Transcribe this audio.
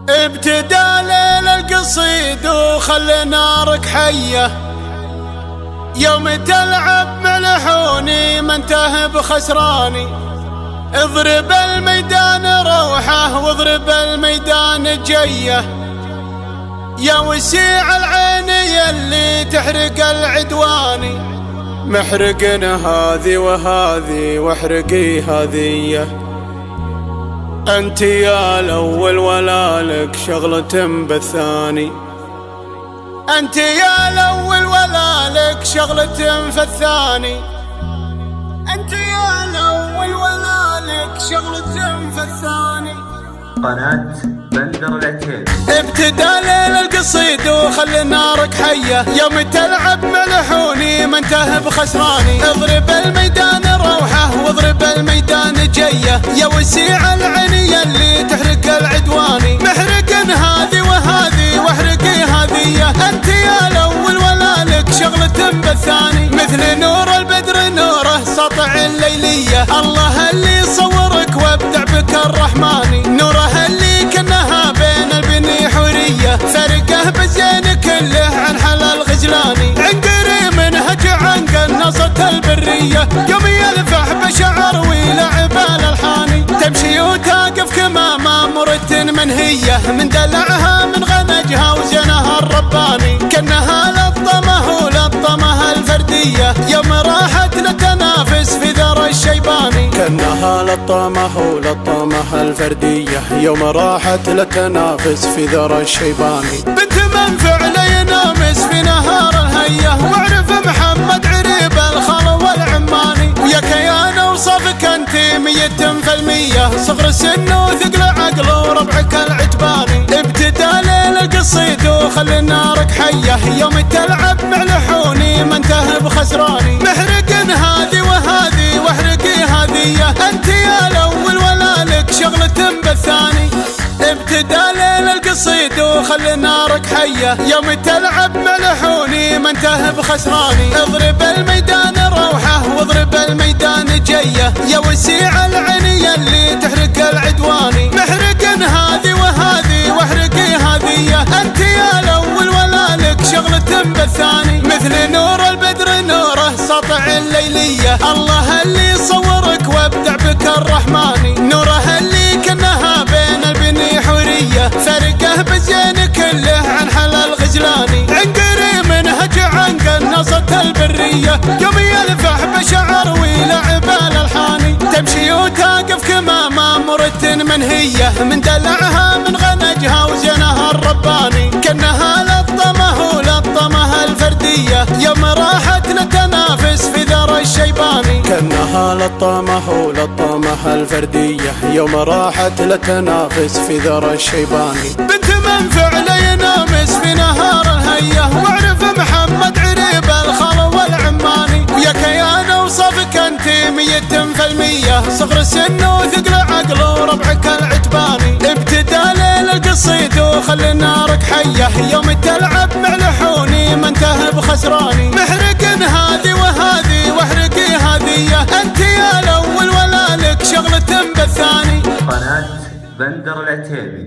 ابتدى ليل القصيد وخلي نارك حية، يوم تلعب ملحوني ما انتهى بخسراني. اضرب الميدان روحه واضرب الميدان جيه، يا وسيع العين يلي تحرق العدواني. محرقنا هذي وهذي واحرقي هذيه، انت يا الاول ولا لك شغلة بالثاني. انت يا الاول ولا لك شغلة في الثاني. انت يا الاول ولا لك شغلة في الثاني. قناة بندر العتيبي. ابتدى ليل القصيد وخلي نارك حية، يوم تلعب ملحوني ما انتهى بخسراني. اضرب الميدان روحه واضرب الميدان جيه، يا وسيع العين يلي تحرق العدواني. محرقن هذي وهذي واحرقي هذيه، انت يا الاول ولا لك شغلة بالثاني. مثل نور البدر نوره سطع الليلية، الله اللي صورك وابدع بك الرحماني. نوره اللي كانها بين البني حورية، فرقه بالزين كله عن حلال غزلاني. عنقري منهج عن قناصة البرية، يوم يلفح بشعر ويلعب الالحاني. تمشي وتقف كما مامورة منهية، من دلعها من غنجها وزنها الرباني. كانها لطمه ولطمها الفردية، يوم راحت لتنافس في ذر الشيباني. كانها لطمه ولطمها الفردية، يوم راحت لتنافس في ذر الشيباني. بنت من فعل ينامس في نهار الهية، واعرف محمد عريب الخلو والعماني. ويا كيان وصفك انت 100%، صغر السن وثقل عقل وربعك العتباني. ابتدى ليل القصيد وخلي نارك حية، يوم تلعب ملحوني ما انتهى بخسراني. محرقن هذي وهذي واحرقي هذيه، انت يا الاول ولا لك شغلة بالثاني. ابتدى ليل القصيد وخلي نارك حية، يوم تلعب ملحوني ما انتهى بخسراني. اضرب الميدان روحه واضرب الميدان جيه، يا وسيع العين يلي تحرق العدواني. محرقن هذي وهذي واحرقي هذيه، انت يا الاول ولا لك شغلة بالثاني. مثل نور البدر نوره سطع الليلية، الله اللي صورك وابدع بك الرحماني. نوره اللي كانها بين البني حورية، فرقه بالزين كله عن حلال غزلاني. عنقري منهج عن قناصة البرية، يوم يلفح بشعر ويلعب الالحاني. تمشي وتقف كما مامورة منهية، من دلعها من غنجها وزنها الرباني. كانها لطمه ولطمها الفردية، يوم راحت لتنافس في ذر الشيباني. كانها لطمه ولطمها الفردية، يوم راحت لتنافس في ذر الشيباني. بنت من فعل ينامس في نهار الهية، واعرف محمد عريب الخلو والعماني. ويا كيان وصفك انت 100%، صغر السن وثقل عقل وربعك العتباني. ابتدى ليل القصيد وخلي نارك حية، يوم تلعب ملحوني ما انتهى بخسراني. محرقن هذي وهذي واحرقي هذيه، انت يا الاول ولا لك شغلة بالثاني. قناة بندر العتيبي.